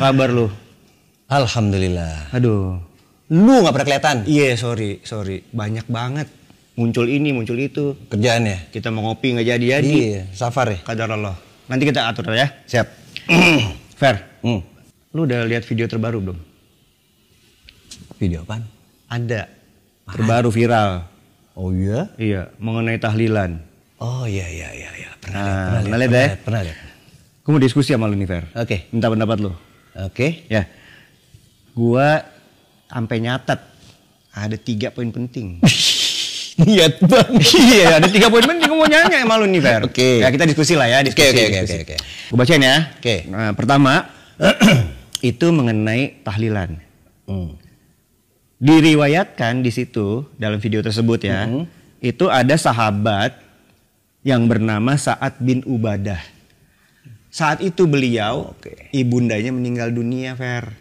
Kabar lu? Alhamdulillah. Aduh. Lu nggak pernah kelihatan? Iya, sorry. Banyak banget. Muncul ini, muncul itu. Kerjaannya? Kita mau ngopi nggak jadi-jadi. Iya, safar ya? Kadar Allah. Nanti kita atur ya. Siap. Fer, lu udah lihat video terbaru belum? Video apaan? Ada. Terbaru viral. Oh iya? Iya, mengenai tahlilan. Oh iya. Pernah lihat ya? Pernah lihat. Gue mau diskusi sama lu nih, Fer. Oke. Minta pendapat lu. Oke. Ya. Gua sampai nyatet ada 3 poin penting. Niat banget. Iya, ada 3 poin penting. Gue mau nanya sama lu nih, Fer. Oke. Ya, kita diskusi lah ya. Diskusi. Oke. Gue bacain ya. Oke. Nah, pertama, itu mengenai tahlilan. Diriwayatkan di situ, dalam video tersebut ya, itu ada sahabat yang bernama Sa'ad bin Ubadah. Saat itu beliau, ibundanya meninggal dunia, Fer.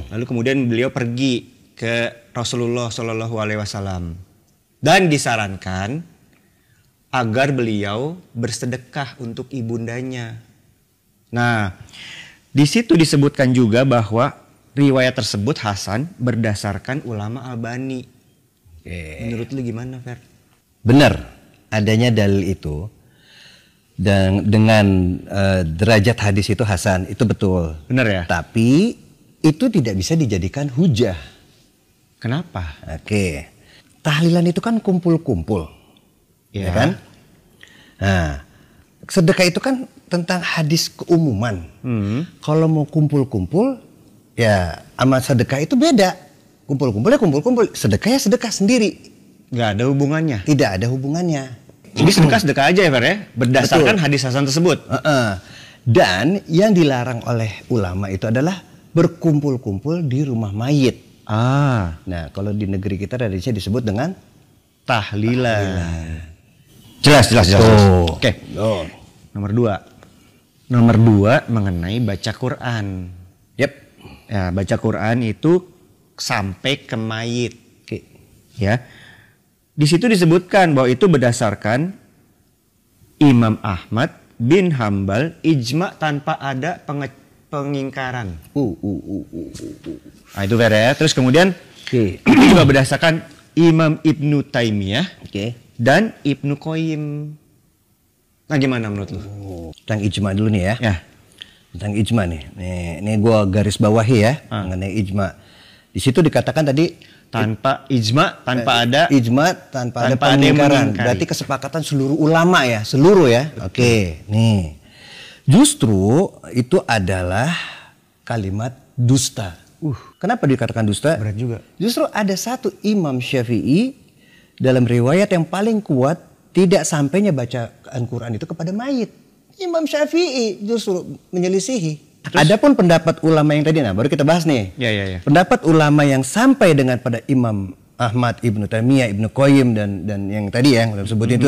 Lalu kemudian beliau pergi ke Rasulullah Shallallahu Alaihi Wasallam dan disarankan agar beliau bersedekah untuk ibundanya. Nah, di situ disebutkan juga bahwa riwayat tersebut Hasan berdasarkan ulama Albani. Menurut lu gimana, Fer? Benar, adanya dalil itu. Dan dengan derajat hadis itu Hasan, itu betul. Benar ya? Tapi itu tidak bisa dijadikan hujah. Kenapa? Oke. Tahlilan itu kan kumpul-kumpul. Ya kan? Nah, sedekah itu kan tentang hadis keumuman. Kalau mau kumpul-kumpul, ya sama sedekah itu beda. Kumpul-kumpul ya kumpul-kumpul. Sedekah ya sedekah sendiri. Nggak ada hubungannya? Tidak ada hubungannya. Jadi sedekah aja ya, Fer ya? Berdasarkan hadis Hasan tersebut. Dan yang dilarang oleh ulama itu adalah berkumpul-kumpul di rumah mayit. Nah, kalau di negeri kita tradisinya disebut dengan tahlilan. Jelas. Oke. Nomor 2 mengenai baca Quran. Yep. Ya, baca Quran itu sampai ke mayit. Oke. Ya. Di situ disebutkan bahwa itu berdasarkan Imam Ahmad bin Hambal, ijma tanpa ada pengingkaran. Nah, itu Fer ya. Terus kemudian itu juga berdasarkan Imam Ibnu Taimiyah dan Ibnu Qayyim. Nah, gimana menurut lu? Tentang ijma dulu nih ya. Ya. Tentang ijma nih. Ini gua garis bawahi ya mengenai ijma. Di situ dikatakan tadi tanpa ijma, tanpa ada pengingkaran. Berarti kesepakatan seluruh ulama ya, seluruh ya. Oke, nih. Justru itu adalah kalimat dusta. Kenapa dikatakan dusta? Berat juga. Justru ada satu Imam Syafi'i dalam riwayat yang paling kuat tidak sampainya bacaan Quran itu kepada mayit. Imam Syafi'i justru menyelisihi. Adapun pendapat ulama yang tadi, nah baru kita bahas nih. Ya. Pendapat ulama yang sampai dengan pada Imam Ahmad, Ibnu Taimiyah, Ibnu Qayyim dan yang tadi yang disebut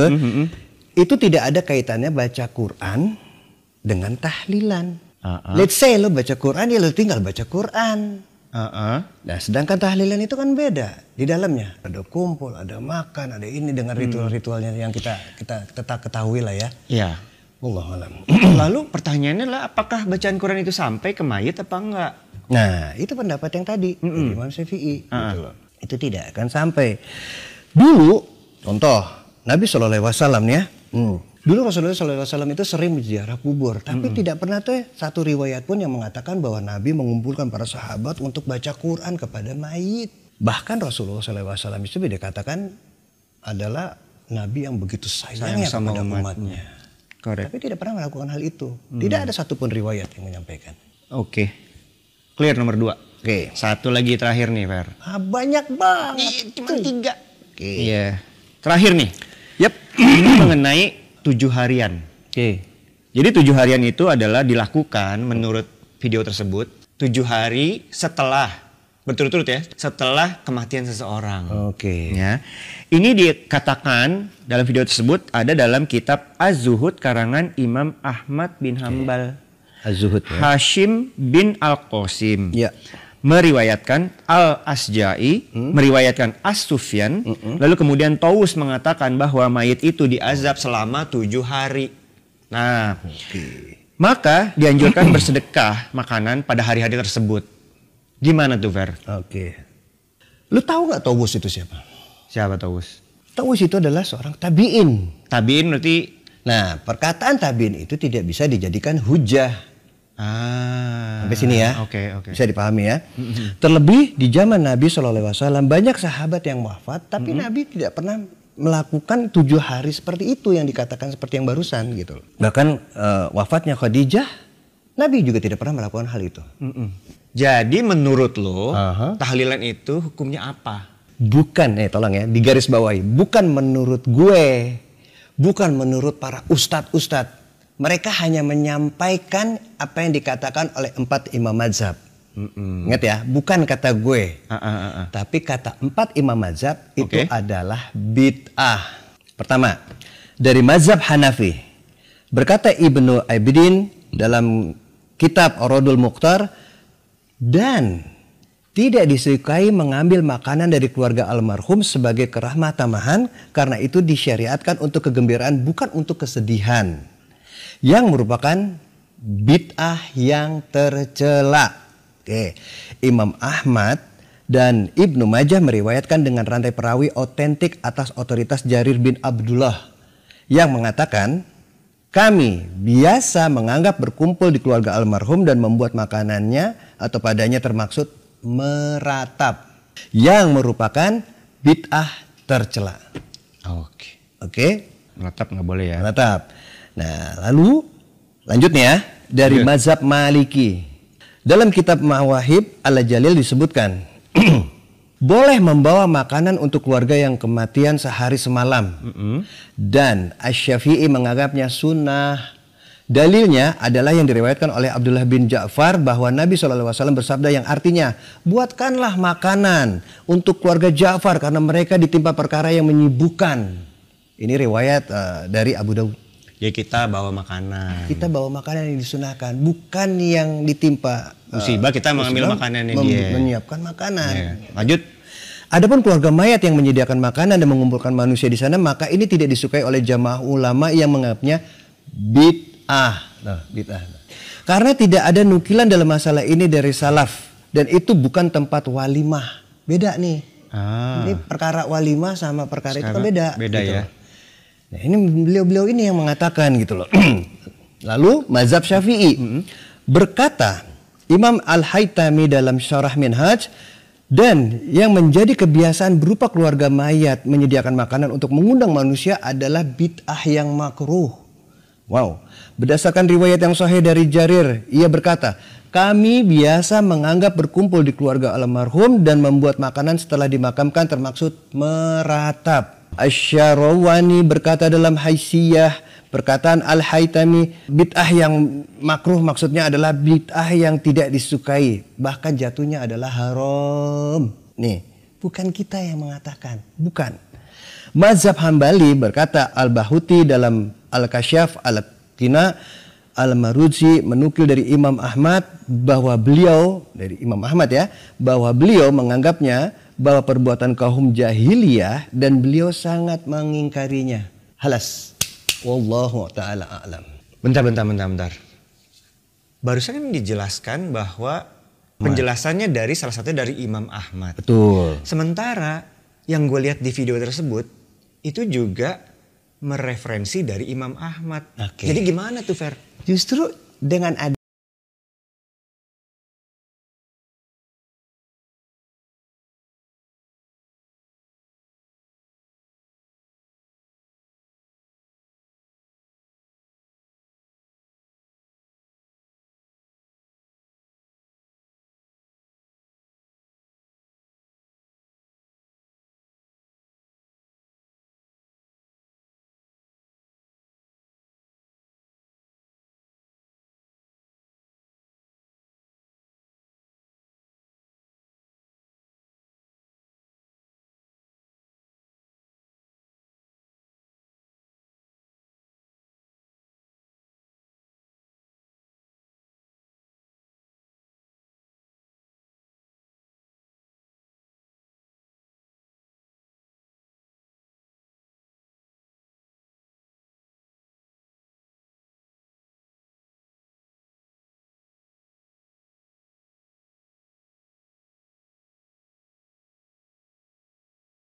itu tidak ada kaitannya baca Quran dengan tahlilan. Let's say lo baca Quran, ya lo tinggal baca Quran. Nah, sedangkan tahlilan itu kan beda. Di dalamnya ada kumpul, ada makan, ada ini dengan ritual-ritualnya yang kita ketahui lah ya. Iya. Wallahualam. Lalu pertanyaannya adalah apakah bacaan Quran itu sampai ke mayit apa enggak? Nah, itu pendapat yang tadi Imam Syafi'i. Gitu loh. Itu tidak akan sampai. Dulu, contoh Nabi SAW ya. Dulu Rasulullah SAW itu sering menziarah kubur, tapi tidak pernah tuh satu riwayat pun yang mengatakan bahwa Nabi mengumpulkan para sahabat untuk baca Quran kepada mayit. Bahkan Rasulullah SAW itu dikatakan adalah Nabi yang begitu sayangnya kepada umatnya. Correct. Tapi tidak pernah melakukan hal itu. Tidak ada satupun riwayat yang menyampaikan. Oke. Clear nomor 2. Oke. Satu lagi terakhir nih, Fer. Banyak banget. Cuma 3. Oke. Iya. Terakhir nih. Ini mengenai 7 harian. Oke. Jadi 7 harian itu adalah dilakukan menurut video tersebut 7 hari setelah berturut-turut ya, setelah kematian seseorang. Oke. Ya. Ini dikatakan dalam video tersebut ada dalam kitab Az-Zuhud karangan Imam Ahmad bin Hambal. Az-Zuhud ya. Hashim bin Al-Qasim. Ya. Meriwayatkan Al-Asja'i, meriwayatkan As-Sufyan, lalu kemudian Taus mengatakan bahwa mayit itu diazab selama 7 hari. Nah, Maka dianjurkan bersedekah makanan pada hari-hari tersebut. Gimana tuh, Fer? Oke. Lu tahu nggak Tawus itu siapa? Siapa Tawus? Tawus itu adalah seorang tabi'in. Tabi'in berarti? Nah, perkataan tabi'in itu tidak bisa dijadikan hujah. Sampai sini ya. Oke. Bisa dipahami ya. Terlebih di zaman Nabi SAW banyak sahabat yang wafat, tapi Nabi tidak pernah melakukan 7 hari seperti itu yang dikatakan seperti yang barusan gitu. Bahkan wafatnya Khadijah, Nabi juga tidak pernah melakukan hal itu. Jadi menurut lo tahlilan itu hukumnya apa? Bukan, tolong ya digaris bawahi. Bukan menurut gue, bukan menurut para ustadz-ustadz. Mereka hanya menyampaikan apa yang dikatakan oleh 4 imam mazhab. Ingat ya, bukan kata gue. Tapi kata 4 imam mazhab itu adalah bid'ah. Pertama, dari mazhab Hanafi. Berkata Ibnu Abidin dalam kitab Aradul Mukhtar, dan tidak disukai mengambil makanan dari keluarga almarhum sebagai kerahmat tamahan, karena itu disyariatkan untuk kegembiraan bukan untuk kesedihan, yang merupakan bid'ah yang tercela. Imam Ahmad dan Ibnu Majah meriwayatkan dengan rantai perawi otentik atas otoritas Jarir bin Abdullah yang mengatakan, kami biasa menganggap berkumpul di keluarga almarhum dan membuat makanannya atau padanya termaksud meratap, yang merupakan bid'ah tercela. Oke. Meratap nggak boleh ya? Meratap. Nah, lalu lanjutnya dari mazhab Maliki. Dalam kitab Mawahib Al-Jalil disebutkan boleh membawa makanan untuk keluarga yang kematian sehari semalam. Dan Asy-Syafi'i menganggapnya sunnah. Dalilnya adalah yang diriwayatkan oleh Abdullah bin Ja'far bahwa Nabi SAW bersabda yang artinya, buatkanlah makanan untuk keluarga Ja'far karena mereka ditimpa perkara yang menyibukkan. Ini riwayat dari Abu Daud. Ya kita bawa makanan. Kita bawa makanan yang disunahkan, bukan yang ditimpa musibah. Kita mengambil makanan yang dia menyiapkan makanan. Lanjut. Adapun keluarga mayat yang menyediakan makanan dan mengumpulkan manusia di sana, maka ini tidak disukai oleh jamaah ulama yang menganggapnya bid'ah. Bid'ah. Karena tidak ada nukilan dalam masalah ini dari salaf, dan itu bukan tempat walimah. Beda nih. Ini perkara walimah sama perkara itu kan beda. Beda gitu. Ya. Nah, ini beliau-beliau ini yang mengatakan gitu loh. Lalu mazhab Syafi'i berkata Imam Al-Haytami dalam Syarah Minhaj, dan yang menjadi kebiasaan berupa keluarga mayat menyediakan makanan untuk mengundang manusia adalah bid'ah yang makruh. Wow. Berdasarkan riwayat yang sahih dari Jarir, ia berkata, kami biasa menganggap berkumpul di keluarga almarhum dan membuat makanan setelah dimakamkan termaksud meratap. Asy-Syarawani berkata dalam Haisiyah, perkataan Al-Haytami, bid'ah yang makruh maksudnya adalah bid'ah yang tidak disukai, bahkan jatuhnya adalah haram. Nih, bukan kita yang mengatakan, bukan. Mazhab Hambali berkata Al-Bahuti dalam Al-Kasyaf Al-Qina, Al-Marudzi menukil dari Imam Ahmad bahwa beliau, dari Imam Ahmad ya, bahwa beliau menganggapnya bahwa perbuatan kaum jahiliyah dan beliau sangat mengingkarinya. Halas. Wallahu ta'ala a'lam. Bentar. Barusan kan dijelaskan bahwa penjelasannya dari salah satu dari Imam Ahmad. Betul. Sementara yang gue lihat di video tersebut itu juga mereferensi dari Imam Ahmad. Jadi gimana tuh, Fer? Justru dengan